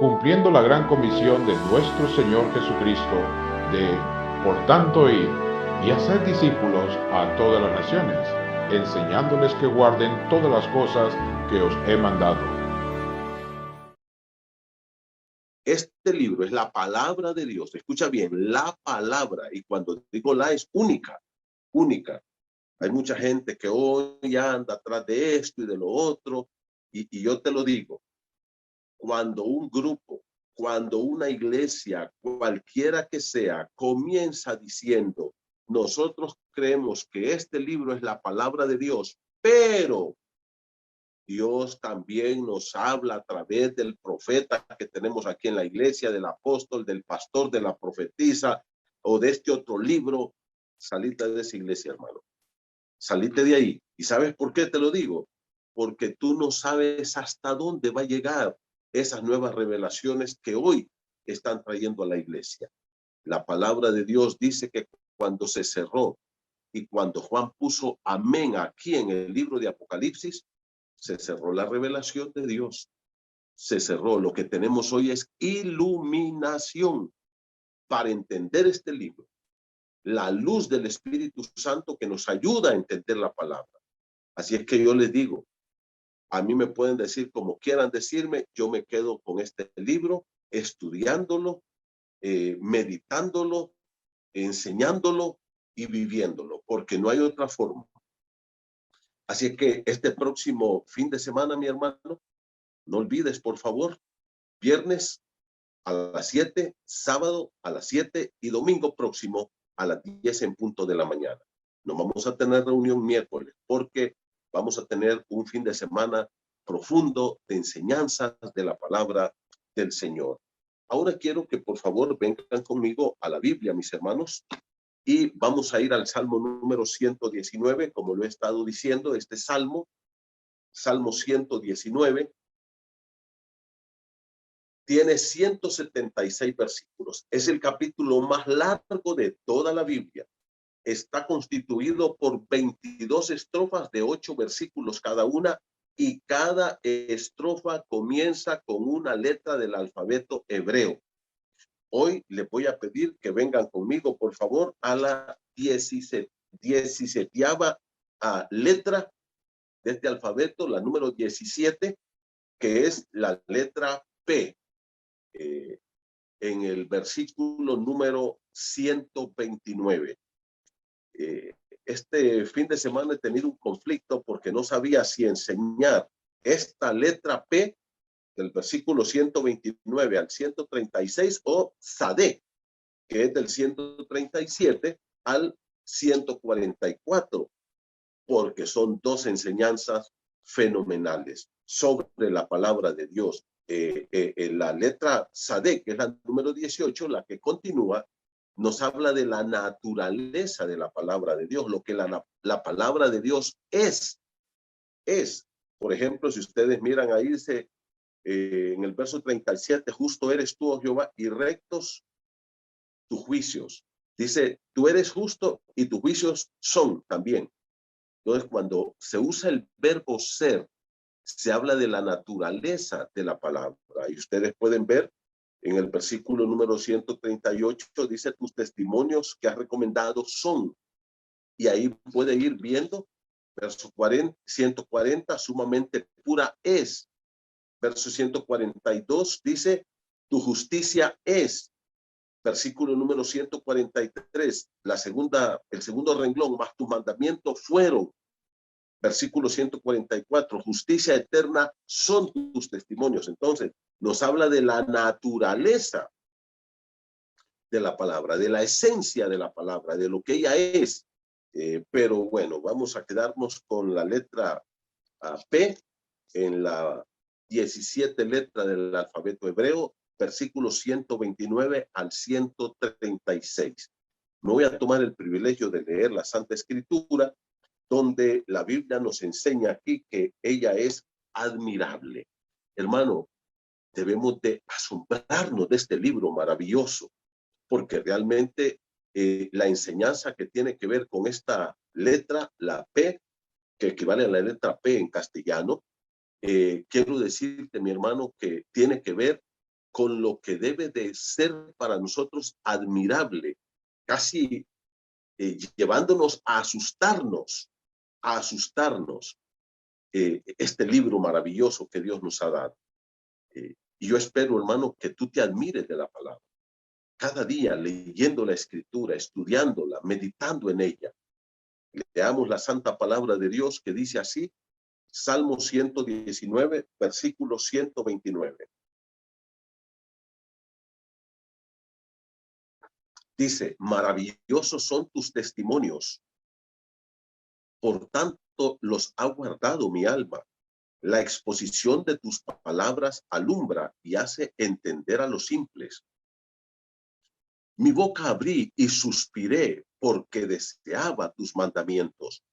cumpliendo la gran comisión de nuestro Señor Jesucristo de, por tanto, ir y hacer discípulos a todas las naciones, enseñándoles que guarden todas las cosas que os he mandado. Este libro es la palabra de Dios. Escucha bien, la palabra. Y cuando digo la, es única, única. Hay mucha gente que hoy anda atrás de esto y de lo otro. Y yo te lo digo, cuando un grupo, cuando una iglesia, cualquiera que sea, comienza diciendo, nosotros creemos que este libro es la palabra de Dios, pero Dios también nos habla a través del profeta que tenemos aquí en la iglesia, del apóstol, del pastor, de la profetisa o de este otro libro. Salite de esa iglesia, hermano. Salite de ahí. ¿Y sabes por qué te lo digo? Porque tú no sabes hasta dónde va a llegar esas nuevas revelaciones que hoy están trayendo a la iglesia. La palabra de Dios dice que cuando se cerró y cuando Juan puso amén aquí en el libro de Apocalipsis, se cerró la revelación de Dios. Se cerró. Lo que tenemos hoy es iluminación para entender este libro. La luz del Espíritu Santo que nos ayuda a entender la palabra. Así es que yo les digo, a mí me pueden decir como quieran decirme, yo me quedo con este libro, estudiándolo, meditándolo, enseñándolo y viviéndolo, porque no hay otra forma. Así es que este próximo fin de semana, mi hermano, no olvides, por favor, viernes a las 7, sábado a las 7 y domingo próximo a las 10 en punto de la mañana. No vamos a tener reunión miércoles porque vamos a tener un fin de semana profundo de enseñanzas de la palabra del Señor. Ahora quiero que por favor vengan conmigo a la Biblia, mis hermanos, y vamos a ir al Salmo número 119, como lo he estado diciendo, este Salmo 119, tiene 176 versículos. Es el capítulo más largo de toda la Biblia. Está constituido por 22 estrofas de 8 versículos cada una y cada estrofa comienza con una letra del alfabeto hebreo. Hoy les voy a pedir que vengan conmigo, por favor, a la 17 letra de este alfabeto, la número 17, que es la letra P. En el versículo número 129. Este fin de semana he tenido un conflicto porque no sabía si enseñar esta letra P del versículo 129 al 136 o SADE, que es del 137 al 144, porque son dos enseñanzas fenomenales sobre la palabra de Dios. La letra SADE, que es la número 18, la que continúa, nos habla de la naturaleza de la palabra de Dios, lo que la palabra de Dios es. Por ejemplo, si ustedes miran ahí, dice en el verso 37, justo eres tú, oh Jehová, y rectos tus juicios. Dice, tú eres justo y tus juicios son también. Entonces, cuando se usa el verbo ser, se habla de la naturaleza de la palabra. Y ustedes pueden ver en el versículo número 138, dice, tus testimonios que has recomendado son. Y ahí puede ir viendo, verso 140, sumamente pura es. Verso 142 dice, tu justicia es. Versículo número 143, el segundo renglón, más tus mandamientos fueron. Versículo 144, justicia eterna son tus testimonios. Entonces, nos habla de la naturaleza de la palabra, de la esencia de la palabra, de lo que ella es. Pero bueno, vamos a quedarnos con la letra P en la 17 letra del alfabeto hebreo, versículos 129 al 136. Me voy a tomar el privilegio de leer la Santa Escritura, donde la Biblia nos enseña aquí que ella es admirable. Hermano, debemos de asombrarnos de este libro maravilloso, porque realmente la enseñanza que tiene que ver con esta letra, la P, que equivale a la letra P en castellano, quiero decirte, mi hermano, que tiene que ver con lo que debe de ser para nosotros admirable, casi llevándonos a asustarnos, este libro maravilloso que Dios nos ha dado. Y yo espero, hermano, que tú te admires de la palabra. Cada día leyendo la Escritura, estudiándola, meditando en ella. Leamos la santa palabra de Dios que dice así, Salmo 119, versículo 129. Dice, maravillosos son tus testimonios, por tanto los ha guardado mi alma. La exposición de tus palabras alumbra y hace entender a los simples. Mi boca abrí y suspiré porque deseaba tus mandamientos.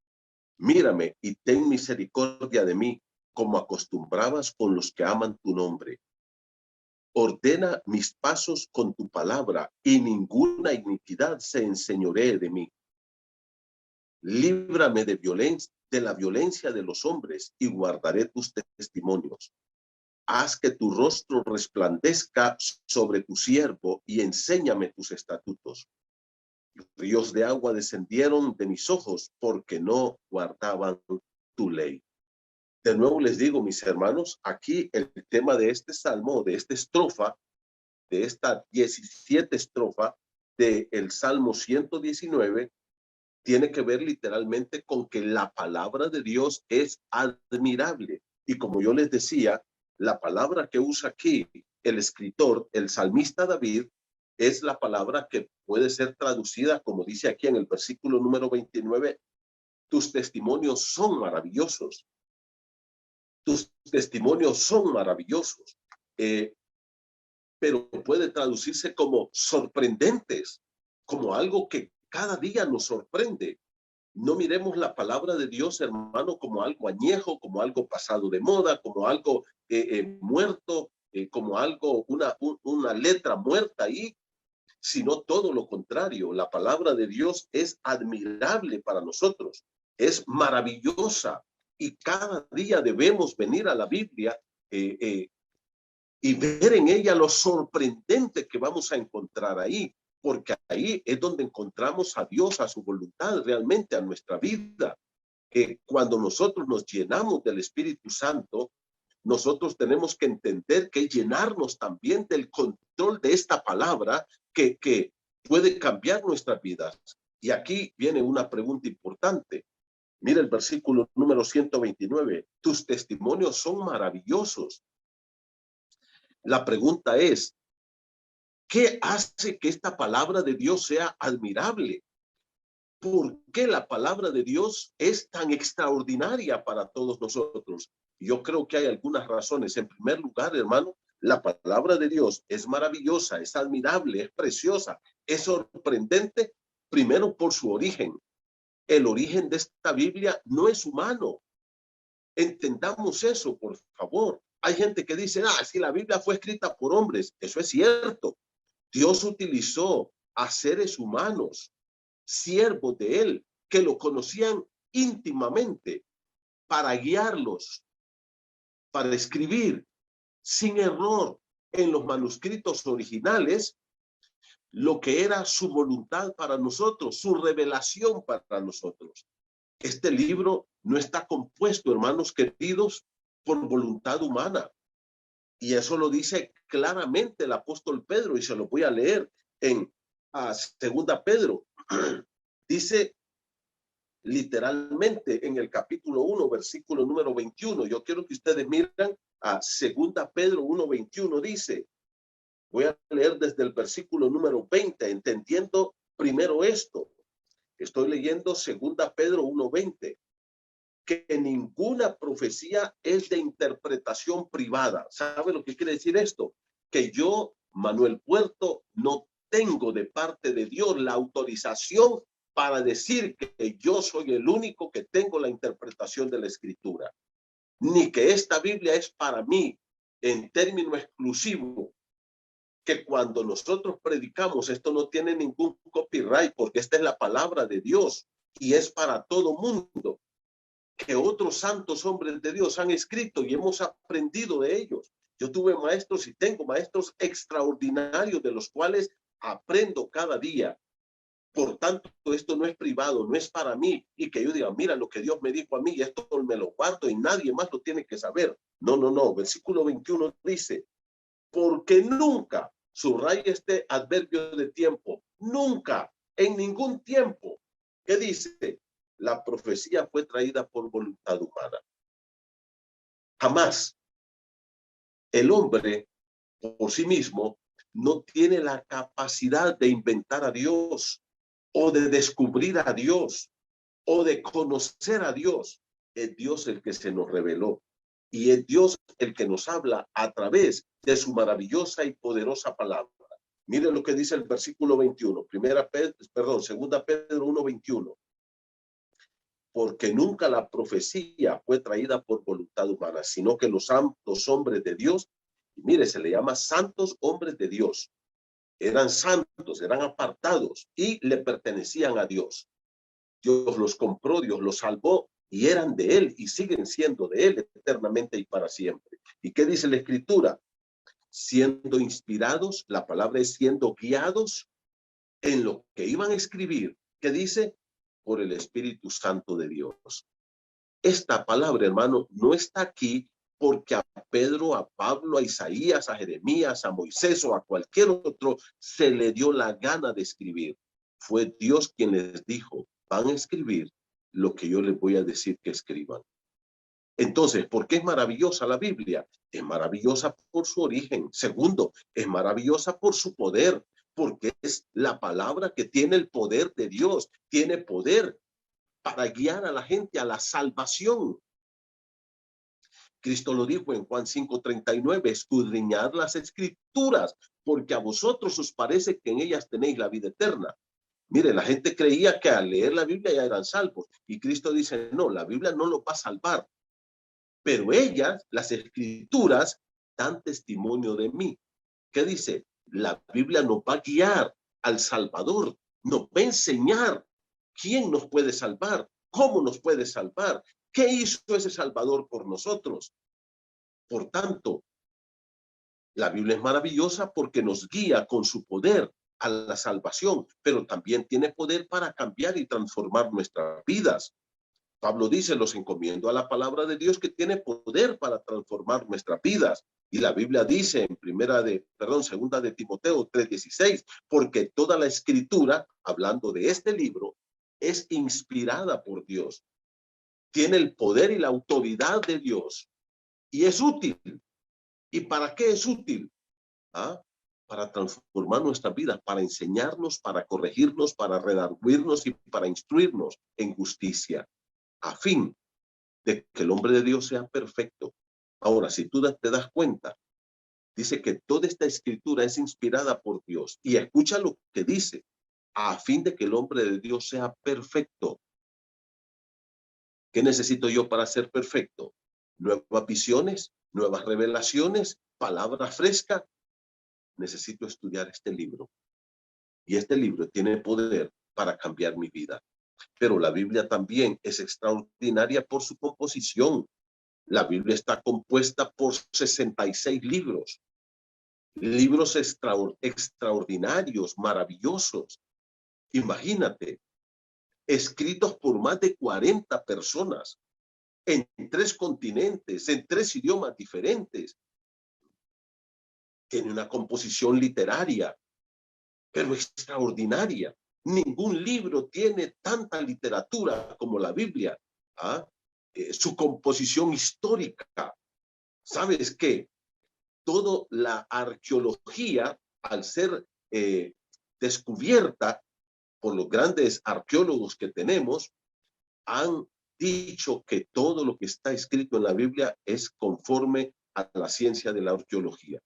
Mírame y ten misericordia de mí, como acostumbrabas con los que aman tu nombre. Ordena mis pasos con tu palabra y ninguna iniquidad se enseñoree de mí. Líbrame de la violencia de los hombres y guardaré tus testimonios. Haz que tu rostro resplandezca sobre tu siervo y enséñame tus estatutos. Ríos de agua descendieron de mis ojos porque no guardaban tu ley. De nuevo les digo, mis hermanos, aquí el tema de este salmo, de esta estrofa, de esta 17 estrofa del Salmo 119, tiene que ver literalmente con que la palabra de Dios es admirable. Y como yo les decía, la palabra que usa aquí el escritor, el salmista David, es la palabra que puede ser traducida, como dice aquí en el versículo número 29, tus testimonios son maravillosos. Tus testimonios son maravillosos, pero puede traducirse como sorprendentes, como algo que cada día nos sorprende. No miremos la palabra de Dios, hermano, como algo añejo, como algo pasado de moda, como algo muerto, como algo, una letra muerta ahí, sino todo lo contrario. La palabra de Dios es admirable para nosotros, es maravillosa. Y cada día debemos venir a la Biblia y ver en ella lo sorprendente que vamos a encontrar ahí, porque ahí es donde encontramos a Dios, a su voluntad realmente, a nuestra vida. Cuando nosotros nos llenamos del Espíritu Santo, nosotros tenemos que entender que llenarnos también del control de esta palabra que puede cambiar nuestras vidas. Y aquí viene una pregunta importante. Mira el versículo número 129. Tus testimonios son maravillosos. La pregunta es, ¿qué hace que esta palabra de Dios sea admirable? ¿Por qué la palabra de Dios es tan extraordinaria para todos nosotros? Yo creo que hay algunas razones. En primer lugar, hermano, la palabra de Dios es maravillosa, es admirable, es preciosa, es sorprendente, primero por su origen. El origen de esta Biblia no es humano. Entendamos eso, por favor. Hay gente que dice, si la Biblia fue escrita por hombres. Eso es cierto. Dios utilizó a seres humanos, siervos de él, que lo conocían íntimamente, para guiarlos, para escribir sin error en los manuscritos originales lo que era su voluntad para nosotros, su revelación para nosotros. Este libro no está compuesto, hermanos queridos, por voluntad humana. Y eso lo dice claramente el apóstol Pedro, y se lo voy a leer en Segunda Pedro. Dice literalmente en el capítulo 1, versículo número 21. Yo quiero que ustedes miren a Segunda Pedro 1:21. Dice, voy a leer desde el versículo número 20, entendiendo primero esto. Estoy leyendo Segunda Pedro 1:20, que ninguna profecía es de interpretación privada. ¿Sabe lo que quiere decir esto? Que yo, Manuel Puerto, no tengo de parte de Dios la autorización para decir que yo soy el único que tengo la interpretación de la Escritura, ni que esta Biblia es para mí en término exclusivo, que cuando nosotros predicamos esto no tiene ningún copyright, porque esta es la palabra de Dios y es para todo mundo, que otros santos hombres de Dios han escrito y hemos aprendido de ellos. Yo tuve maestros y tengo maestros extraordinarios de los cuales aprendo cada día. Por tanto, esto no es privado, no es para mí y que yo diga, mira lo que Dios me dijo a mí y esto me lo guardo y nadie más lo tiene que saber. No, no, no. Versículo 21 dice, porque nunca, subraya este adverbio de tiempo, nunca, en ningún tiempo. ¿Qué dice? La profecía fue traída por voluntad humana. Jamás el hombre por sí mismo no tiene la capacidad de inventar a Dios o de descubrir a Dios o de conocer a Dios. Es Dios el que se nos reveló y es Dios el que nos habla a través de su maravillosa y poderosa palabra. Miren lo que dice el versículo 21, segunda Pedro 1:21. Porque nunca la profecía fue traída por voluntad humana, sino que los santos hombres de Dios, y mire, se le llama santos hombres de Dios, eran santos, eran apartados y le pertenecían a Dios. Dios los compró, Dios los salvó y eran de Él y siguen siendo de Él eternamente y para siempre. ¿Y qué dice la Escritura? Siendo inspirados, la palabra es siendo guiados en lo que iban a escribir. ¿Qué dice? Por el Espíritu Santo de Dios. Esta palabra, hermano, no está aquí porque a Pedro, a Pablo, a Isaías, a Jeremías, a Moisés o a cualquier otro se le dio la gana de escribir. Fue Dios quien les dijo, van a escribir lo que yo les voy a decir que escriban. Entonces, ¿por qué es maravillosa la Biblia? Es maravillosa por su origen. Segundo, es maravillosa por su poder, porque es la palabra que tiene el poder de Dios, tiene poder para guiar a la gente a la salvación. Cristo lo dijo en Juan 5:39, escudriñad las escrituras, porque a vosotros os parece que en ellas tenéis la vida eterna. Mire, la gente creía que al leer la Biblia ya eran salvos, y Cristo dice, no, la Biblia no lo va a salvar, pero ellas, las escrituras, dan testimonio de mí. ¿Qué dice? La Biblia nos va a guiar al Salvador, nos va a enseñar quién nos puede salvar, cómo nos puede salvar, qué hizo ese Salvador por nosotros. Por tanto, la Biblia es maravillosa porque nos guía con su poder a la salvación, pero también tiene poder para cambiar y transformar nuestras vidas. Pablo dice, los encomiendo a la palabra de Dios que tiene poder para transformar nuestras vidas. Y la Biblia dice en segunda de Timoteo 3:16, porque toda la escritura, hablando de este libro, es inspirada por Dios. Tiene el poder y la autoridad de Dios. Y es útil. ¿Y para qué es útil? Para transformar nuestras vidas, para enseñarnos, para corregirnos, para redarguirnos y para instruirnos en justicia, a fin de que el hombre de Dios sea perfecto. Ahora, si tú te das cuenta, dice que toda esta escritura es inspirada por Dios. Y escucha lo que dice, a fin de que el hombre de Dios sea perfecto. ¿Qué necesito yo para ser perfecto? Nuevas visiones, nuevas revelaciones, palabra fresca. Necesito estudiar este libro. Y este libro tiene poder para cambiar mi vida. Pero la Biblia también es extraordinaria por su composición. La Biblia está compuesta por 66 libros. Libros extraordinarios, maravillosos. Imagínate, escritos por más de 40 personas en 3 continentes, en 3 idiomas diferentes. Tiene una composición literaria, pero extraordinaria. Ningún libro tiene tanta literatura como la Biblia. Su composición histórica. ¿Sabes qué? Toda la arqueología, al ser descubierta por los grandes arqueólogos que tenemos, han dicho que todo lo que está escrito en la Biblia es conforme a la ciencia de la arqueología.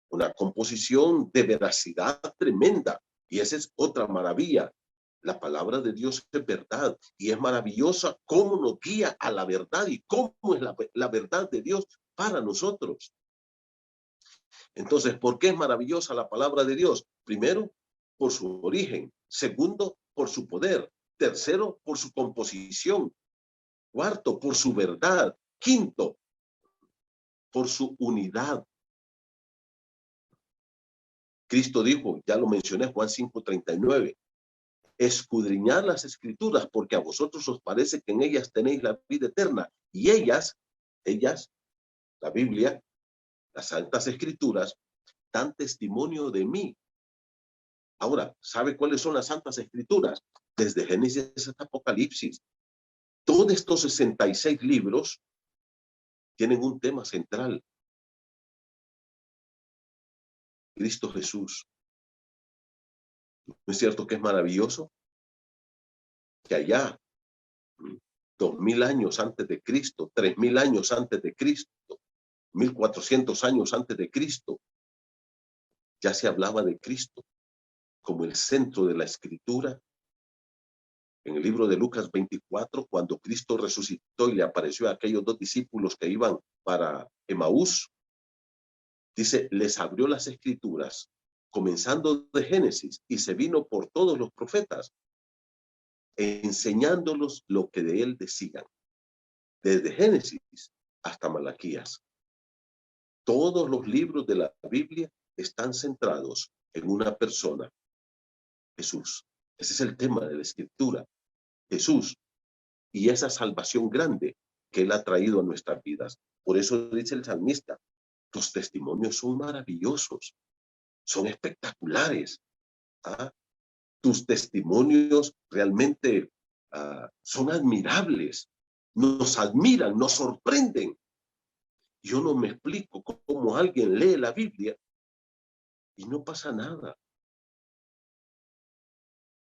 Una composición de veracidad tremenda. Y esa es otra maravilla. La palabra de Dios es verdad y es maravillosa cómo nos guía a la verdad y cómo es la verdad de Dios para nosotros. Entonces, ¿por qué es maravillosa la palabra de Dios? Primero, por su origen. Segundo, por su poder. Tercero, por su composición. Cuarto, por su verdad. Quinto, por su unidad. Cristo dijo, ya lo mencioné, Juan 5:39, escudriñad las escrituras porque a vosotros os parece que en ellas tenéis la vida eterna. Y ellas, la Biblia, las santas escrituras, dan testimonio de mí. Ahora, ¿sabe cuáles son las santas escrituras? Desde Génesis hasta Apocalipsis. Todos estos 66 libros tienen un tema central. Cristo Jesús. ¿No es cierto que es maravilloso? Que allá, 2000 años antes de Cristo, 3000 años antes de Cristo, 1400 años antes de Cristo, ya se hablaba de Cristo como el centro de la escritura. En el libro de Lucas 24, cuando Cristo resucitó y le apareció a aquellos dos discípulos que iban para Emaús, dice, les abrió las escrituras, comenzando de Génesis, y se vino por todos los profetas, enseñándolos lo que de él decían, desde Génesis hasta Malaquías. Todos los libros de la Biblia están centrados en una persona, Jesús. Ese es el tema de la escritura, Jesús, y esa salvación grande que él ha traído a nuestras vidas. Por eso dice el salmista, tus testimonios son maravillosos, son espectaculares. ¿Ah? Tus testimonios realmente son admirables, nos admiran, nos sorprenden. Yo no me explico cómo alguien lee la Biblia y no pasa nada.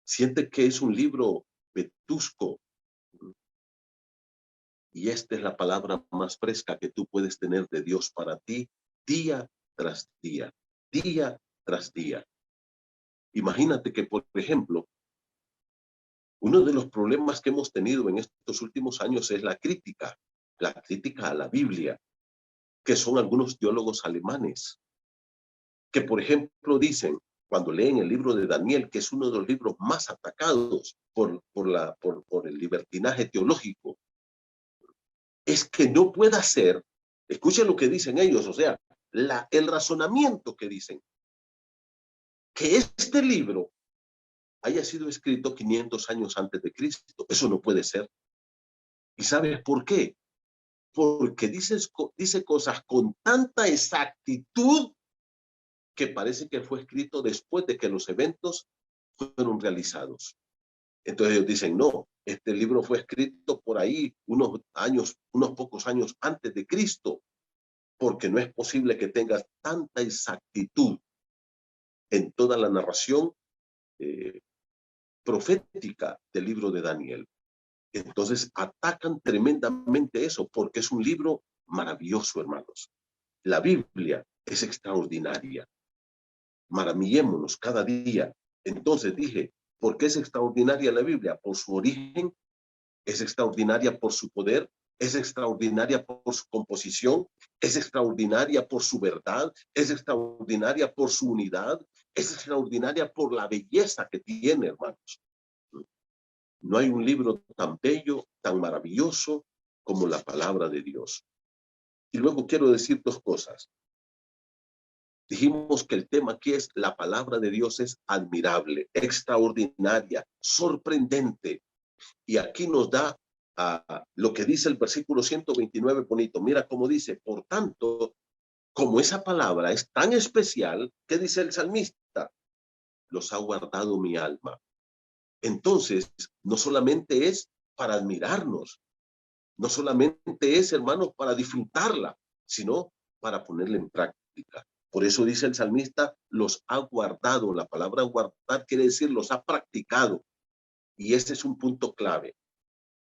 Siente que es un libro vetusco. Y esta es la palabra más fresca que tú puedes tener de Dios para ti día tras día, día tras día. Imagínate que, por ejemplo, uno de los problemas que hemos tenido en estos últimos años es la crítica a la Biblia, que son algunos teólogos alemanes, que por ejemplo dicen, cuando leen el libro de Daniel, que es uno de los libros más atacados por el libertinaje teológico, es que no pueda ser, escuchen lo que dicen ellos, o sea, el razonamiento que dicen, que este libro haya sido escrito 500 años antes de Cristo. Eso no puede ser. ¿Y sabes por qué? Porque dice cosas con tanta exactitud que parece que fue escrito después de que los eventos fueron realizados. Entonces ellos dicen, no, este libro fue escrito por ahí unos pocos años antes de Cristo, porque no es posible que tengas tanta exactitud en toda la narración profética del libro de Daniel. Entonces atacan tremendamente eso, porque es un libro maravilloso, hermanos. La Biblia es extraordinaria. Maravillémonos cada día. Entonces dije, ¿por qué es extraordinaria la Biblia? Por su origen, es extraordinaria por su poder, es extraordinaria por su composición, es extraordinaria por su verdad, es extraordinaria por su unidad, es extraordinaria por la belleza que tiene, hermanos. No hay un libro tan bello, tan maravilloso como la palabra de Dios. Y luego quiero decir dos cosas. Dijimos que el tema aquí es la palabra de Dios es admirable, extraordinaria, sorprendente. Y aquí nos da lo que dice el versículo 129 bonito. Mira cómo dice, por tanto, como esa palabra es tan especial, ¿qué dice el salmista? Los ha guardado mi alma. Entonces, no solamente es para admirarnos, no solamente es, hermanos, para disfrutarla, sino para ponerla en práctica. Por eso dice el salmista, los ha guardado. La palabra guardar quiere decir los ha practicado. Y este es un punto clave.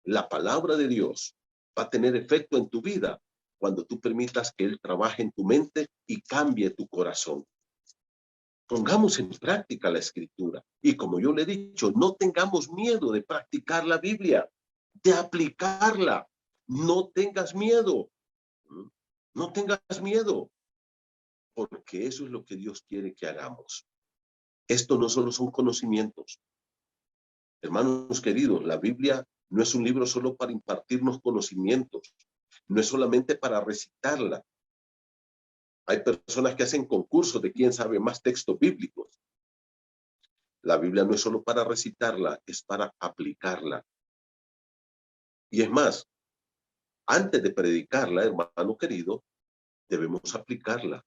La palabra de Dios va a tener efecto en tu vida cuando tú permitas que Él trabaje en tu mente y cambie tu corazón. Pongamos en práctica la escritura. Y como yo le he dicho, no tengamos miedo de practicar la Biblia, de aplicarla. No tengas miedo. No tengas miedo. Porque eso es lo que Dios quiere que hagamos. Esto no solo son conocimientos. Hermanos queridos, la Biblia no es un libro solo para impartirnos conocimientos. No es solamente para recitarla. Hay personas que hacen concursos de quién sabe más textos bíblicos. La Biblia no es solo para recitarla, es para aplicarla. Y es más, antes de predicarla, hermano querido, debemos aplicarla.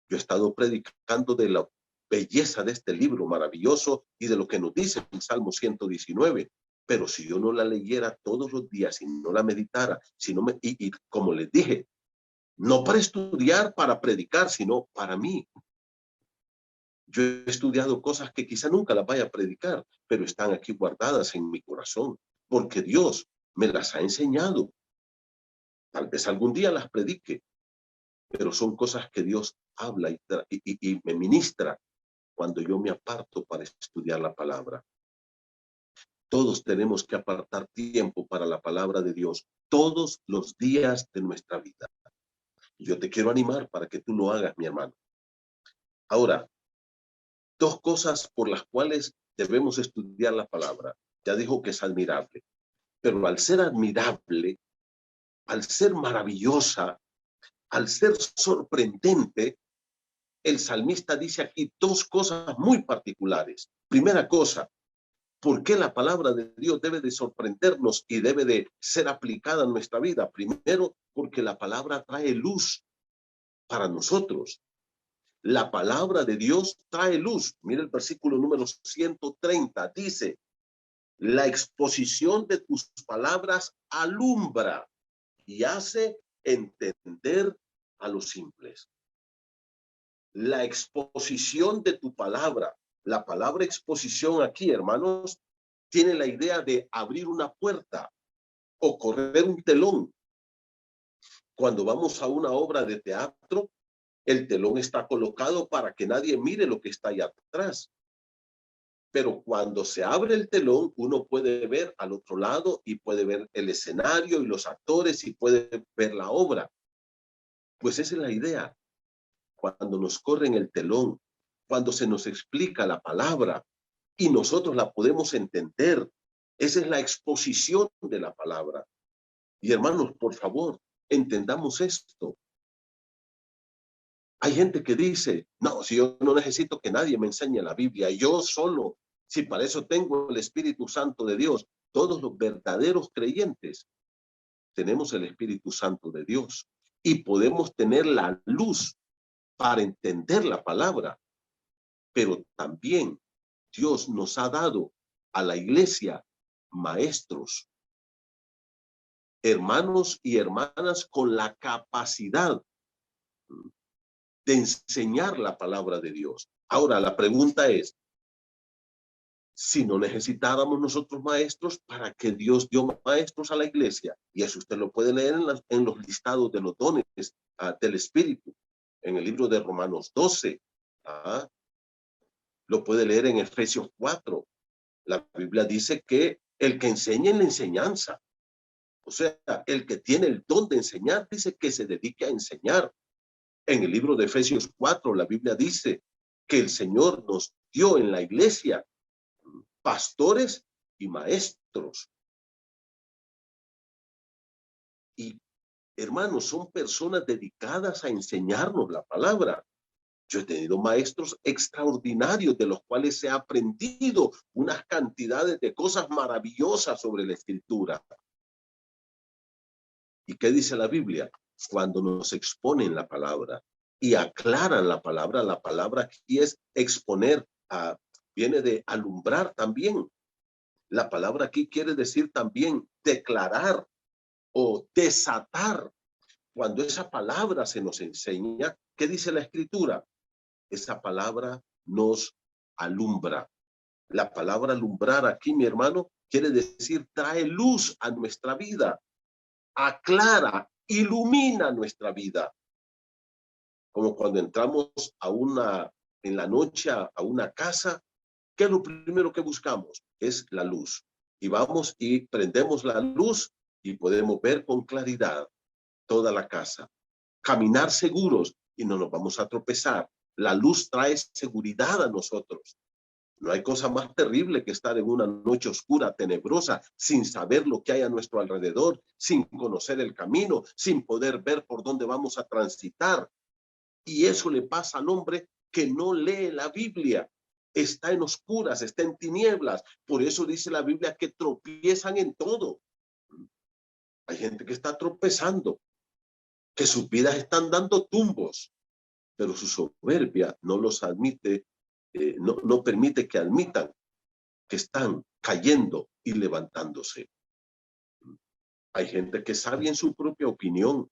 Yo he estado predicando de la belleza de este libro maravilloso y de lo que nos dice el Salmo 119. Pero si yo no la leyera todos los días, si no la meditara, si no y como les dije, no para estudiar, para predicar, sino para mí. Yo he estudiado cosas que quizá nunca las vaya a predicar, pero están aquí guardadas en mi corazón, porque Dios me las ha enseñado. Tal vez algún día las predique, pero son cosas que Dios habla y me ministra cuando yo me aparto para estudiar la palabra. Todos tenemos que apartar tiempo para la palabra de Dios todos los días de nuestra vida. Y yo te quiero animar para que tú lo hagas, mi hermano. Ahora, dos cosas por las cuales debemos estudiar la palabra. Ya dijo que es admirable, pero al ser admirable, al ser maravillosa, al ser sorprendente, el salmista dice aquí dos cosas muy particulares. Primera cosa, ¿por qué la palabra de Dios debe de sorprendernos y debe de ser aplicada en nuestra vida? Primero, porque la palabra trae luz para nosotros. La palabra de Dios trae luz. Mira el versículo número 130. Dice, la exposición de tus palabras alumbra y hace entender a los simples. La exposición de tu palabra. La palabra exposición aquí, hermanos, tiene la idea de abrir una puerta o correr un telón. Cuando vamos a una obra de teatro, el telón está colocado para que nadie mire lo que está allá atrás. Pero cuando se abre el telón, uno puede ver al otro lado y puede ver el escenario y los actores y puede ver la obra. Pues esa es la idea. Cuando nos corren el telón, cuando se nos explica la palabra y nosotros la podemos entender, esa es la exposición de la palabra. Y hermanos, por favor, entendamos esto. Hay gente que dice, no, si yo no necesito que nadie me enseñe la Biblia, yo solo, si para eso tengo el Espíritu Santo de Dios. Todos los verdaderos creyentes tenemos el Espíritu Santo de Dios y podemos tener la luz para entender la palabra. Pero también Dios nos ha dado a la iglesia maestros, hermanos y hermanas con la capacidad de enseñar la palabra de Dios. Ahora, la pregunta es, si no necesitáramos nosotros maestros, ¿para qué Dios dio maestros a la iglesia? Y eso usted lo puede leer en los listados de los dones del Espíritu, en el libro de Romanos 12. Lo puede leer en Efesios 4. La Biblia dice que el que enseña en la enseñanza, o sea, el que tiene el don de enseñar, dice que se dedique a enseñar. En el libro de Efesios 4, la Biblia dice que el Señor nos dio en la iglesia pastores y maestros. Y hermanos, son personas dedicadas a enseñarnos la palabra. Yo he tenido maestros extraordinarios de los cuales he aprendido unas cantidades de cosas maravillosas sobre la Escritura. ¿Y qué dice la Biblia? Cuando nos exponen la palabra y aclaran la palabra aquí es exponer, viene de alumbrar también. La palabra aquí quiere decir también declarar o desatar. Cuando esa palabra se nos enseña, ¿qué dice la Escritura? Esa palabra nos alumbra. La palabra alumbrar aquí, mi hermano, quiere decir trae luz a nuestra vida, aclara, ilumina nuestra vida. Como cuando entramos en la noche a una casa, ¿qué es lo primero que buscamos? Es la luz. Y vamos y prendemos la luz y podemos ver con claridad toda la casa. Caminar seguros y no nos vamos a tropezar. La luz trae seguridad a nosotros. No hay cosa más terrible que estar en una noche oscura, tenebrosa, sin saber lo que hay a nuestro alrededor, sin conocer el camino, sin poder ver por dónde vamos a transitar. Y eso le pasa al hombre que no lee la Biblia. Está en oscuras, está en tinieblas. Por eso dice la Biblia que tropiezan en todo. Hay gente que está tropezando, que sus vidas están dando tumbos, pero su soberbia no los admite, no permite que admitan que están cayendo y levantándose. Hay gente que es sabia en su propia opinión,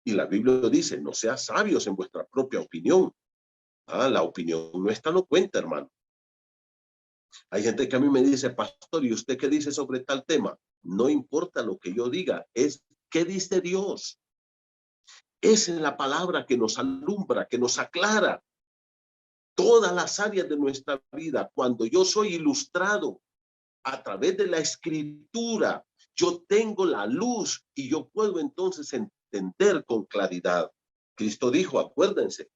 y la Biblia lo dice: no sean sabios en vuestra propia opinión. La opinión nuestra no cuenta, hermano. Hay gente que a mí me dice: pastor, ¿y usted qué dice sobre tal tema? No importa lo que yo diga, es ¿qué dice Dios? Esa es la palabra que nos alumbra, que nos aclara todas las áreas de nuestra vida. Cuando yo soy ilustrado a través de la escritura, yo tengo la luz y yo puedo entonces entender con claridad. Cristo dijo, acuérdense,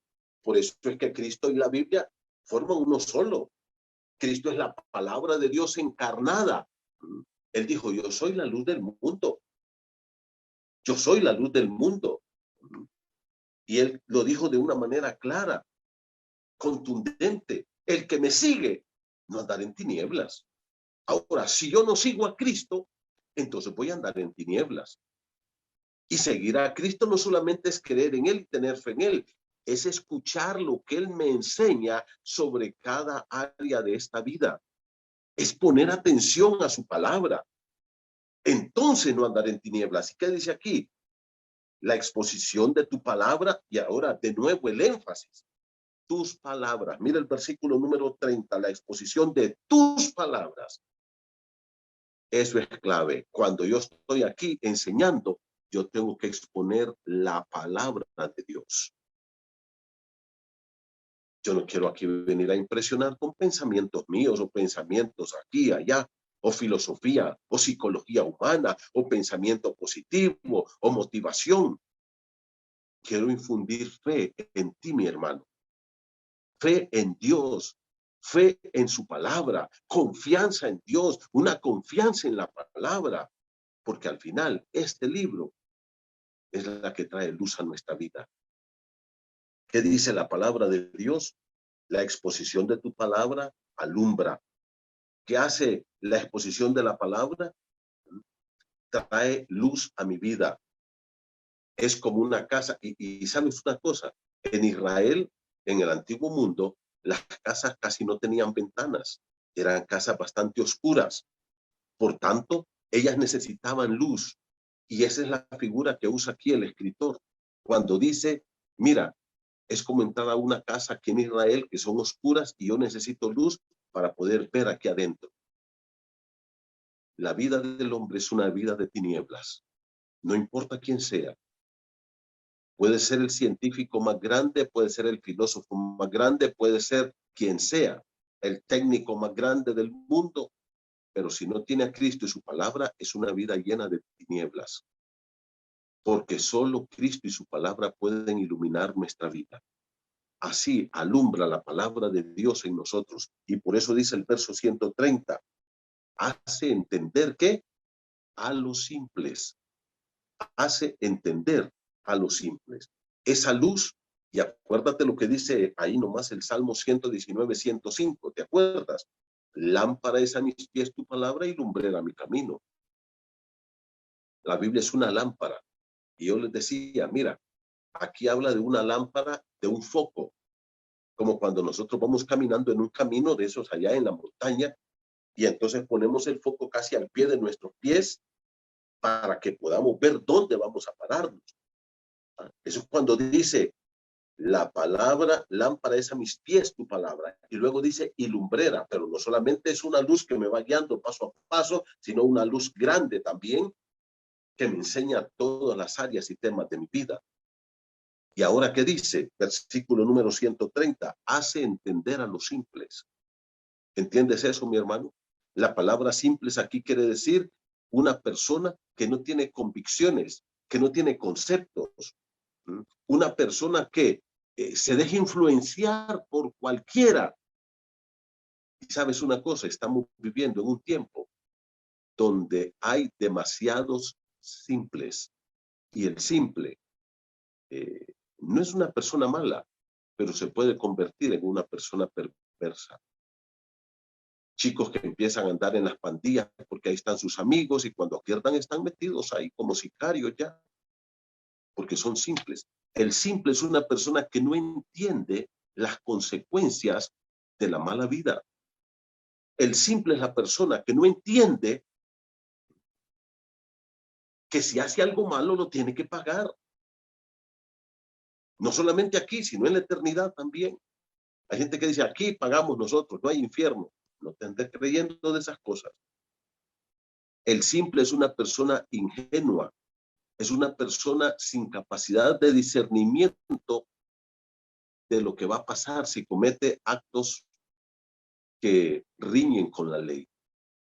por eso es que Cristo y la Biblia forman uno solo. Cristo es la palabra de Dios encarnada. Él dijo: yo soy la luz del mundo. Yo soy la luz del mundo. Y él lo dijo de una manera clara, contundente: el que me sigue no andará en tinieblas. Ahora, si yo no sigo a Cristo, entonces voy a andar en tinieblas. Y seguir a Cristo no solamente es creer en Él y tener fe en Él, es escuchar lo que Él me enseña sobre cada área de esta vida. Es poner atención a su palabra. Entonces no andar en tinieblas. ¿Y qué dice aquí? La exposición de tu palabra, y ahora de nuevo el énfasis. Tus palabras. Mira el versículo número 30, la exposición de tus palabras. Eso es clave. Cuando yo estoy aquí enseñando, yo tengo que exponer la palabra de Dios. Yo no quiero aquí venir a impresionar con pensamientos míos o pensamientos aquí, allá, o filosofía, o psicología humana, o pensamiento positivo, o motivación. Quiero infundir fe en ti, mi hermano. Fe en Dios, fe en su palabra, confianza en Dios, una confianza en la palabra, porque al final este libro es la que trae luz a nuestra vida. ¿Qué dice la palabra de Dios? La exposición de tu palabra alumbra. ¿Qué hace la exposición de la palabra? Trae luz a mi vida. Es como una casa. Y sabes una cosa, en Israel, en el antiguo mundo, las casas casi no tenían ventanas. Eran casas bastante oscuras. Por tanto, ellas necesitaban luz. Y esa es la figura que usa aquí el escritor. Cuando dice, mira, es como entrar a una casa aquí en Israel que son oscuras y yo necesito luz para poder ver aquí adentro. La vida del hombre es una vida de tinieblas. No importa quién sea. Puede ser el científico más grande, puede ser el filósofo más grande, puede ser quien sea, el técnico más grande del mundo, pero si no tiene a Cristo y su palabra, es una vida llena de tinieblas. Porque solo Cristo y su palabra pueden iluminar nuestra vida. Así alumbra la palabra de Dios en nosotros. Y por eso dice el verso 130, hace entender que a los simples, hace entender a los simples. Esa luz, y acuérdate lo que dice ahí nomás el Salmo 119, 105, ¿te acuerdas? Lámpara es a mis pies tu palabra y lumbrera mi camino. La Biblia es una lámpara. Y yo les decía, mira, aquí habla de una lámpara, de un foco, como cuando nosotros vamos caminando en un camino de esos allá en la montaña, y entonces ponemos el foco casi al pie de nuestros pies para que podamos ver dónde vamos a pararnos. Eso es cuando dice, la palabra, lámpara es a mis pies tu palabra, y luego dice, y lumbrera, pero no solamente es una luz que me va guiando paso a paso, sino una luz grande también, que me enseña todas las áreas y temas de mi vida. Y ahora, ¿qué dice? Versículo número 130, hace entender a los simples. ¿Entiendes eso, mi hermano? La palabra simples aquí quiere decir una persona que no tiene convicciones, que no tiene conceptos. Una persona que se deja influenciar por cualquiera. Y sabes una cosa, estamos viviendo en un tiempo donde hay demasiados simples. Y el simple no es una persona mala, pero se puede convertir en una persona perversa. Chicos que empiezan a andar en las pandillas porque ahí están sus amigos y cuando pierdan están metidos ahí como sicarios ya, porque son simples. El simple es una persona que no entiende las consecuencias de la mala vida. El simple es la persona que no entiende que si hace algo malo lo tiene que pagar. No solamente aquí, sino en la eternidad también. Hay gente que dice, aquí pagamos nosotros, no hay infierno. No te andes creyendo de esas cosas. El simple es una persona ingenua, es una persona sin capacidad de discernimiento de lo que va a pasar si comete actos que riñen con la ley,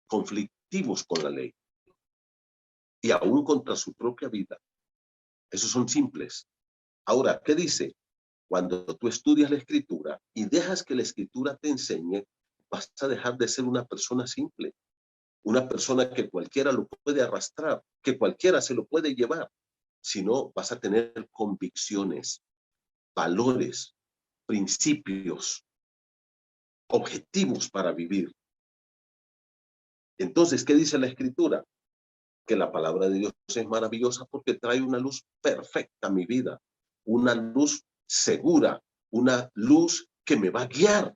conflictivos con la ley, y aún contra su propia vida. Esos son simples. Ahora, ¿qué dice? Cuando tú estudias la Escritura y dejas que la Escritura te enseñe, vas a dejar de ser una persona simple, una persona que cualquiera lo puede arrastrar, que cualquiera se lo puede llevar, sino vas a tener convicciones, valores, principios, objetivos para vivir. Entonces, ¿qué dice la Escritura? Que la palabra de Dios es maravillosa porque trae una luz perfecta a mi vida, una luz segura, una luz que me va a guiar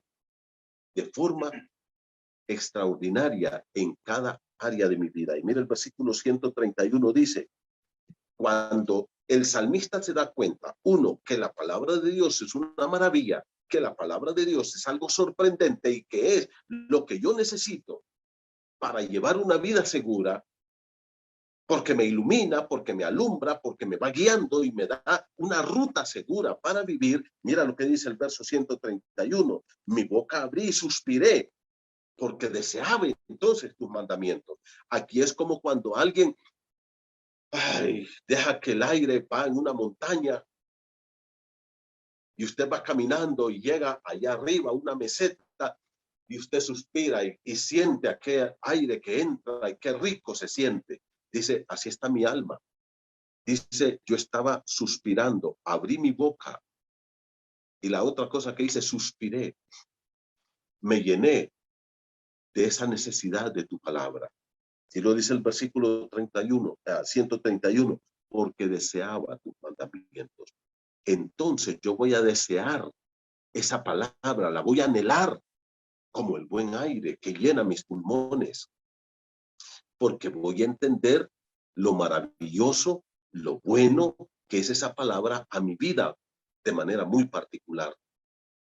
de forma extraordinaria en cada área de mi vida. Y mira, el versículo 131 dice, cuando el salmista se da cuenta, uno, que la palabra de Dios es una maravilla, que la palabra de Dios es algo sorprendente y que es lo que yo necesito para llevar una vida segura, porque me ilumina, porque me alumbra, porque me va guiando y me da una ruta segura para vivir. Mira lo que dice el verso 131. Mi boca abrí y suspiré, porque deseaba entonces tus mandamientos. Aquí es como cuando alguien deja que el aire va en una montaña y usted va caminando y llega allá arriba a una meseta y usted suspira y siente aquel aire que entra y qué rico se siente. Dice, así está mi alma. Dice, yo estaba suspirando, abrí mi boca. Y la otra cosa que dice, suspiré. Me llené de esa necesidad de tu palabra. Y lo dice el versículo 131, porque deseaba tus mandamientos. Entonces yo voy a desear esa palabra, la voy a anhelar como el buen aire que llena mis pulmones, porque voy a entender lo maravilloso, lo bueno que es esa palabra a mi vida de manera muy particular.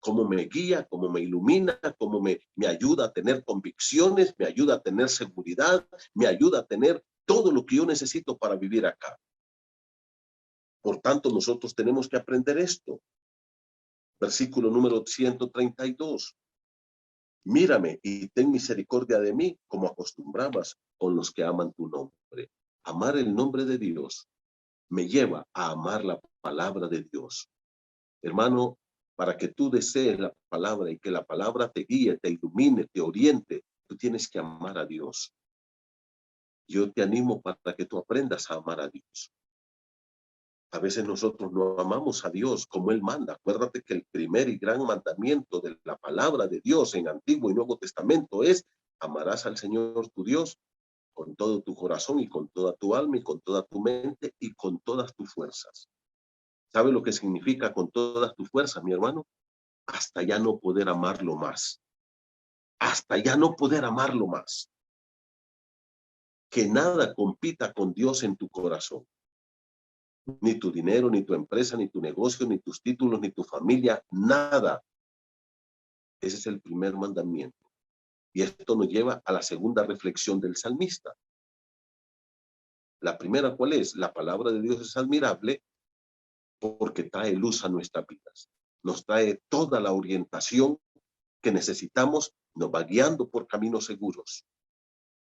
Cómo me guía, cómo me ilumina, cómo me ayuda a tener convicciones, me ayuda a tener seguridad, me ayuda a tener todo lo que yo necesito para vivir acá. Por tanto, nosotros tenemos que aprender esto. Versículo número 132. Mírame y ten misericordia de mí, como acostumbrabas con los que aman tu nombre. Amar el nombre de Dios me lleva a amar la palabra de Dios. Hermano, para que tú desees la palabra y que la palabra te guíe, te ilumine, te oriente, tú tienes que amar a Dios. Yo te animo para que tú aprendas a amar a Dios. A veces nosotros no amamos a Dios como Él manda. Acuérdate que el primer y gran mandamiento de la palabra de Dios en Antiguo y Nuevo Testamento es: amarás al Señor tu Dios con todo tu corazón y con toda tu alma y con toda tu mente y con todas tus fuerzas. ¿Sabe lo que significa con todas tus fuerzas, mi hermano? Hasta ya no poder amarlo más. Hasta ya no poder amarlo más. Que nada compita con Dios en tu corazón. Ni tu dinero, ni tu empresa, ni tu negocio, ni tus títulos, ni tu familia, nada. Ese es el primer mandamiento. Y esto nos lleva a la segunda reflexión del salmista. La primera, ¿cuál es? La palabra de Dios es admirable porque trae luz a nuestras vidas. Nos trae toda la orientación que necesitamos, nos va guiando por caminos seguros.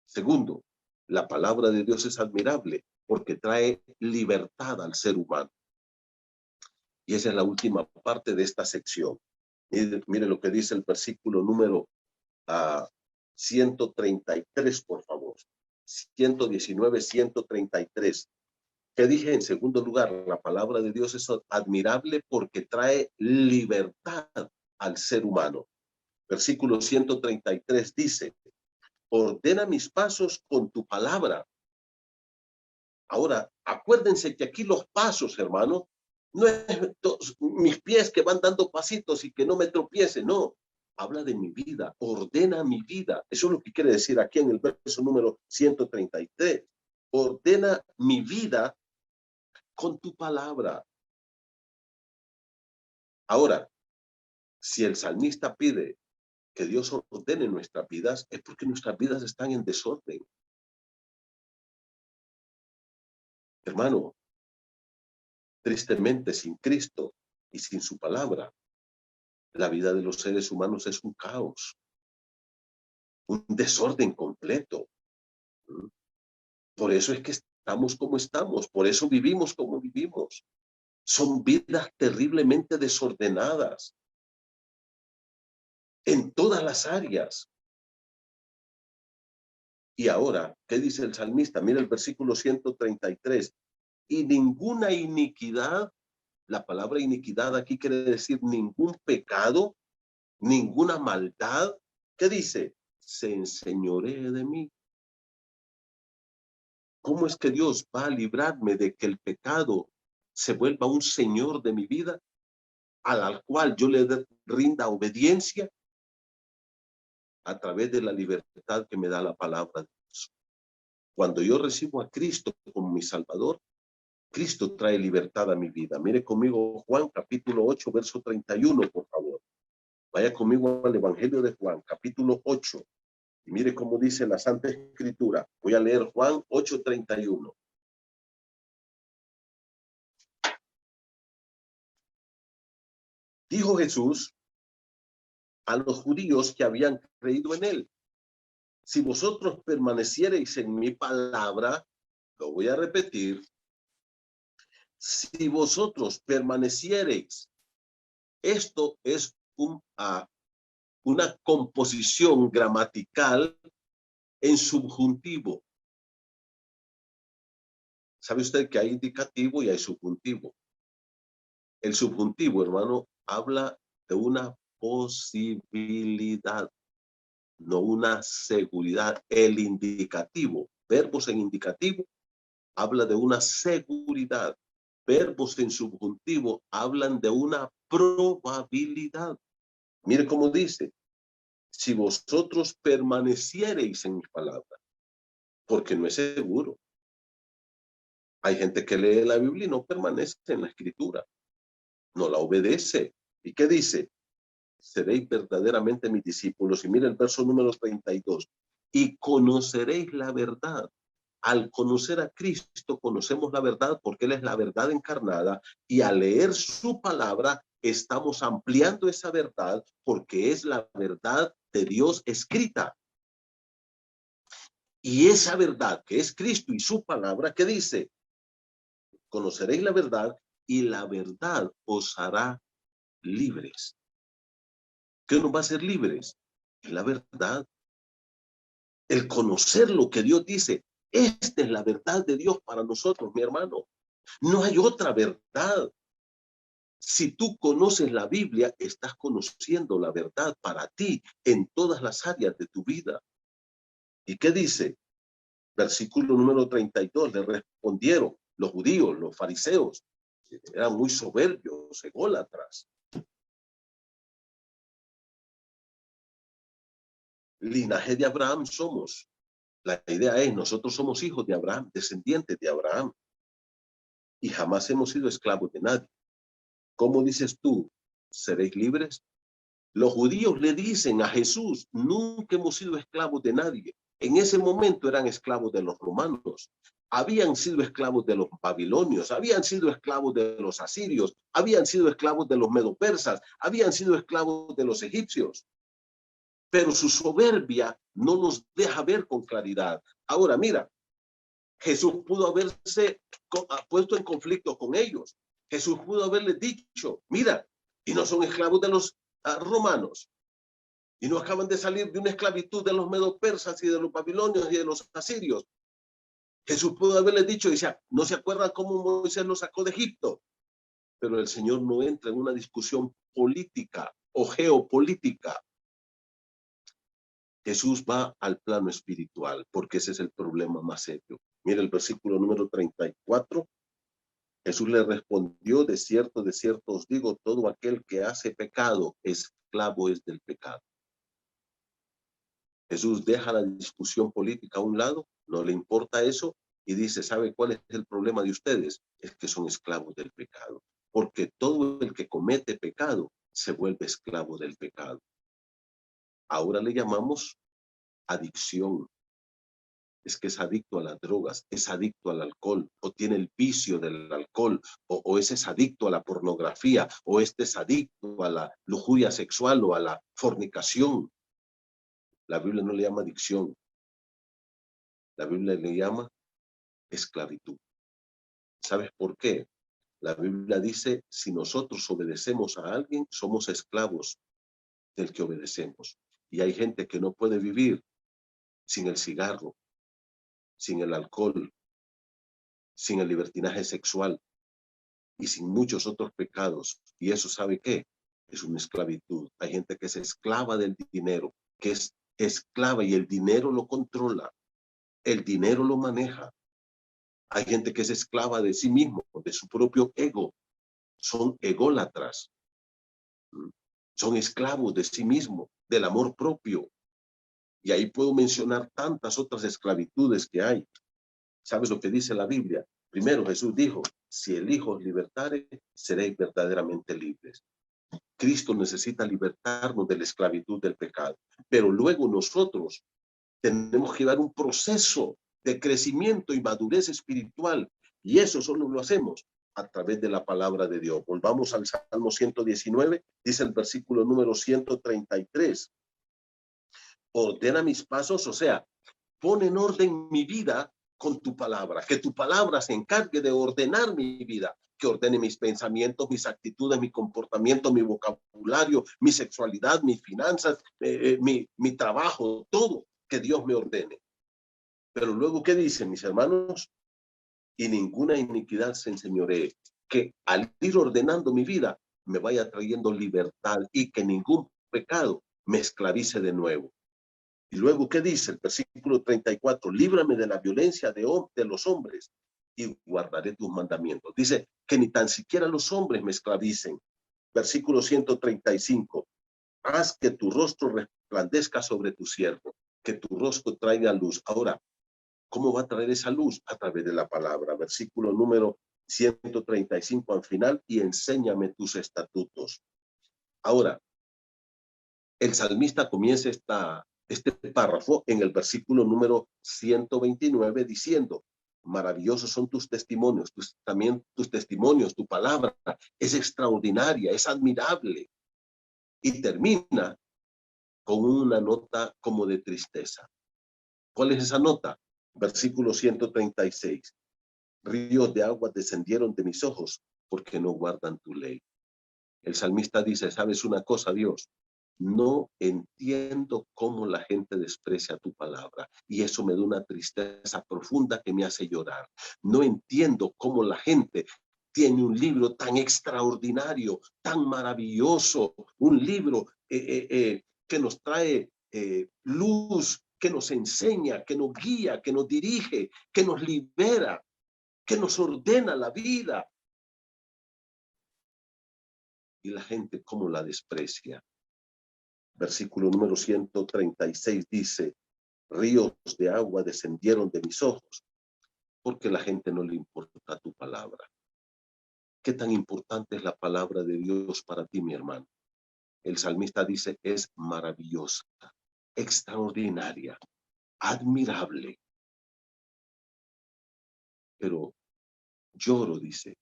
Segundo, la palabra de Dios es admirable porque trae libertad al ser humano. Y esa es la última parte de esta sección. Mire lo que dice el versículo número 133, por favor. 119, 133. ¿Qué dije? En segundo lugar, la palabra de Dios es admirable porque trae libertad al ser humano. Versículo 133 dice, ordena mis pasos con tu palabra. Ahora, acuérdense que aquí los pasos, hermano, no es mis pies que van dando pasitos y que no me tropiece, no. Habla de mi vida, ordena mi vida. Eso es lo que quiere decir aquí en el verso número 133. Ordena mi vida con tu palabra. Ahora, si el salmista pide que Dios ordene nuestras vidas, es porque nuestras vidas están en desorden. Hermano, tristemente sin Cristo y sin su palabra, la vida de los seres humanos es un caos, un desorden completo. Por eso es que estamos como estamos, por eso vivimos como vivimos. Son vidas terriblemente desordenadas en todas las áreas. Y ahora, ¿qué dice el salmista? Mira el versículo 133. Y ninguna iniquidad, la palabra iniquidad aquí quiere decir ningún pecado, ninguna maldad. ¿Qué dice? Se enseñoree de mí. ¿Cómo es que Dios va a librarme de que el pecado se vuelva un señor de mi vida, al cual yo le rinda obediencia? A través de la libertad que me da la palabra de Dios. Cuando yo recibo a Cristo como mi Salvador, Cristo trae libertad a mi vida. Mire conmigo Juan capítulo 8, verso 31, por favor. Vaya conmigo al Evangelio de Juan, capítulo 8. Y mire cómo dice la Santa Escritura. Voy a leer Juan 8:31. Dijo Jesús a los judíos que habían creído en él: si vosotros permaneciereis en mi palabra, lo voy a repetir, si vosotros permaneciereis, esto es una composición gramatical en subjuntivo. ¿Sabe usted que hay indicativo y hay subjuntivo? El subjuntivo, hermano, habla de una posibilidad, no una seguridad. El indicativo, verbos en indicativo, habla de una seguridad. Verbos en subjuntivo hablan de una probabilidad. Mire cómo dice: si vosotros permaneciereis en mi palabra, porque no es seguro. Hay gente que lee la Biblia y no permanece en la Escritura, no la obedece. ¿Y qué dice? Seréis verdaderamente mis discípulos. Y mire el verso número 32. Y conoceréis la verdad. Al conocer a Cristo, conocemos la verdad porque Él es la verdad encarnada. Y al leer su palabra, estamos ampliando esa verdad porque es la verdad de Dios escrita. Y esa verdad que es Cristo y su palabra, ¿qué dice? Conoceréis la verdad y la verdad os hará libres. ¿Qué nos va a hacer libres? Es la verdad. El conocer lo que Dios dice. Esta es la verdad de Dios para nosotros, mi hermano. No hay otra verdad. Si tú conoces la Biblia, estás conociendo la verdad para ti en todas las áreas de tu vida. ¿Y qué dice? Versículo número 32. Le respondieron los judíos, los fariseos. Eran muy soberbios, ególatras. Linaje de Abraham somos. La idea es, nosotros somos hijos de Abraham, descendientes de Abraham. Y jamás hemos sido esclavos de nadie. ¿Cómo dices tú? ¿Seréis libres? Los judíos le dicen a Jesús: nunca hemos sido esclavos de nadie. En ese momento eran esclavos de los romanos. Habían sido esclavos de los babilonios. Habían sido esclavos de los asirios. Habían sido esclavos de los medopersas. Habían sido esclavos de los egipcios. Pero su soberbia no nos deja ver con claridad. Ahora, mira, Jesús pudo haberse puesto en conflicto con ellos. Jesús pudo haberles dicho: mira, y no son esclavos de los romanos, y no acaban de salir de una esclavitud de los medopersas y de los babilonios y de los asirios. Jesús pudo haberles dicho, decía, ¿no se acuerdan cómo Moisés los sacó de Egipto? Pero el Señor no entra en una discusión política o geopolítica. Jesús va al plano espiritual, porque ese es el problema más serio. Mira el versículo número 34. Jesús le respondió, de cierto os digo, todo aquel que hace pecado, esclavo es del pecado. Jesús deja la discusión política a un lado, no le importa eso, y dice, ¿sabe cuál es el problema de ustedes? Es que son esclavos del pecado, porque todo el que comete pecado se vuelve esclavo del pecado. Ahora le llamamos adicción. Es que es adicto a las drogas, es adicto al alcohol, o tiene el vicio del alcohol, o ese es adicto a la pornografía, o este es adicto a la lujuria sexual o a la fornicación. La Biblia no le llama adicción, la Biblia le llama esclavitud. ¿Sabes por qué? La Biblia dice, si nosotros obedecemos a alguien, somos esclavos del que obedecemos. Y hay gente que no puede vivir sin el cigarro, sin el alcohol, sin el libertinaje sexual y sin muchos otros pecados. Y eso, ¿sabe qué? Es una esclavitud. Hay gente que es esclava del dinero, que es esclava y el dinero lo controla, el dinero lo maneja. Hay gente que es esclava de sí mismo, de su propio ego. Son ególatras. Son esclavos de sí mismo, del amor propio. Y ahí puedo mencionar tantas otras esclavitudes que hay. ¿Sabes lo que dice la Biblia? Primero Jesús dijo, si el Hijo os libertare, seréis verdaderamente libres. Cristo necesita libertarnos de la esclavitud del pecado. Pero luego nosotros tenemos que llevar un proceso de crecimiento y madurez espiritual. Y eso solo lo hacemos a través de la palabra de Dios. Volvamos al Salmo 119, dice el versículo número 133. Ordena mis pasos, o sea, pon en orden mi vida con tu palabra, que tu palabra se encargue de ordenar mi vida, que ordene mis pensamientos, mis actitudes, mi comportamiento, mi vocabulario, mi sexualidad, mis finanzas, mi trabajo, todo, que Dios me ordene. Pero luego, ¿qué dicen mis hermanos? Y ninguna iniquidad se enseñoree, que al ir ordenando mi vida me vaya trayendo libertad y que ningún pecado me esclavice de nuevo. Y luego, ¿qué dice el versículo 34? Líbrame de la violencia de los hombres y guardaré tus mandamientos. Dice que ni tan siquiera los hombres me esclavicen. Versículo 135. Haz que tu rostro resplandezca sobre tu siervo, que tu rostro traiga luz. Ahora, ¿cómo va a traer esa luz? A través de la palabra. Versículo número 135 al final, y enséñame tus estatutos. Ahora, el salmista comienza este párrafo en el versículo número 129 diciendo, maravillosos son tus testimonios, también tus testimonios, tu palabra es extraordinaria, es admirable. Y termina con una nota como de tristeza. ¿Cuál es esa nota? Versículo 136. Ríos de agua descendieron de mis ojos porque no guardan tu ley. El salmista dice, ¿sabes una cosa, Dios? No entiendo cómo la gente desprecia tu palabra y eso me da una tristeza profunda que me hace llorar. No entiendo cómo la gente tiene un libro tan extraordinario, tan maravilloso, un libro que nos trae luz, que nos enseña, que nos guía, que nos dirige, que nos libera, que nos ordena la vida. Y la gente cómo la desprecia. Versículo número 136 dice, ríos de agua descendieron de mis ojos, porque la gente no le importa tu palabra. ¿Qué tan importante es la palabra de Dios para ti, mi hermano? El salmista dice, es maravillosa, extraordinaria, admirable. Pero lloro, dice,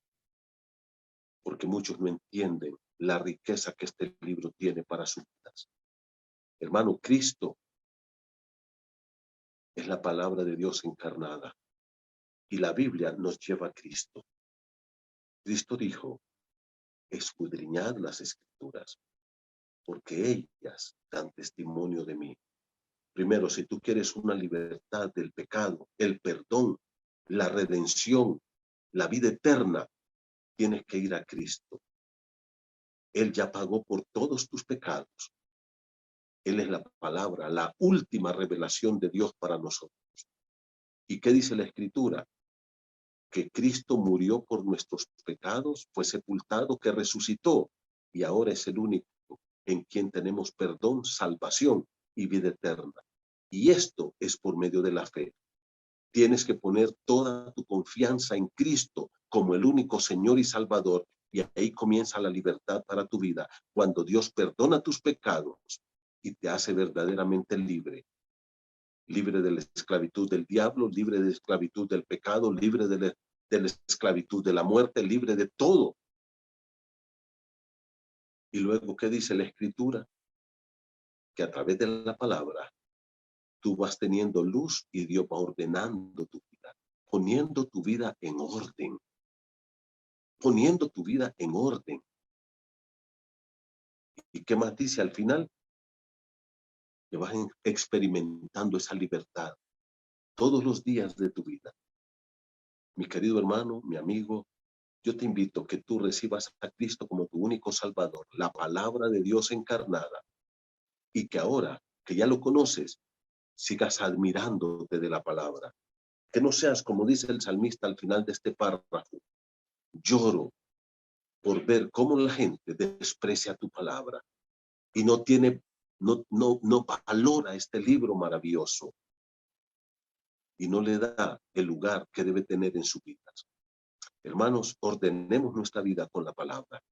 porque muchos no entienden la riqueza que este libro tiene para sus vidas. Hermano, Cristo es la palabra de Dios encarnada y la Biblia nos lleva a Cristo. Cristo dijo, escudriñad las escrituras, porque ellas dan testimonio de mí. Primero, si tú quieres una libertad del pecado, el perdón la redención, la vida eterna, tienes que ir a Cristo. Él ya pagó por todos tus pecados. Él es la palabra, la última revelación de Dios para nosotros. ¿Y qué dice la Escritura? Que Cristo murió por nuestros pecados, fue sepultado, que resucitó y ahora es el único en quien tenemos perdón, salvación y vida eterna. Y esto es por medio de la fe. Tienes que poner toda tu confianza en Cristo como el único Señor y Salvador, y ahí comienza la libertad para tu vida, cuando Dios perdona tus pecados y te hace verdaderamente libre. Libre de la esclavitud del diablo, libre de la esclavitud del pecado, libre de la esclavitud de la muerte, libre de todo. Y luego, ¿qué dice la Escritura? Que a través de la palabra tú vas teniendo luz y Dios va ordenando tu vida, poniendo tu vida en orden, poniendo tu vida en orden. ¿Y qué más dice al final? Que vas experimentando esa libertad todos los días de tu vida. Mi querido hermano, mi amigo, yo te invito a que tú recibas a Cristo como tu único Salvador, la palabra de Dios encarnada, y que ahora que ya lo conoces, sigas admirándote de la palabra. Que no seas, como dice el salmista al final de este párrafo, lloro por ver cómo la gente desprecia tu palabra y no valora este libro maravilloso y no le da el lugar que debe tener en su vida. Hermanos, ordenemos nuestra vida con la palabra.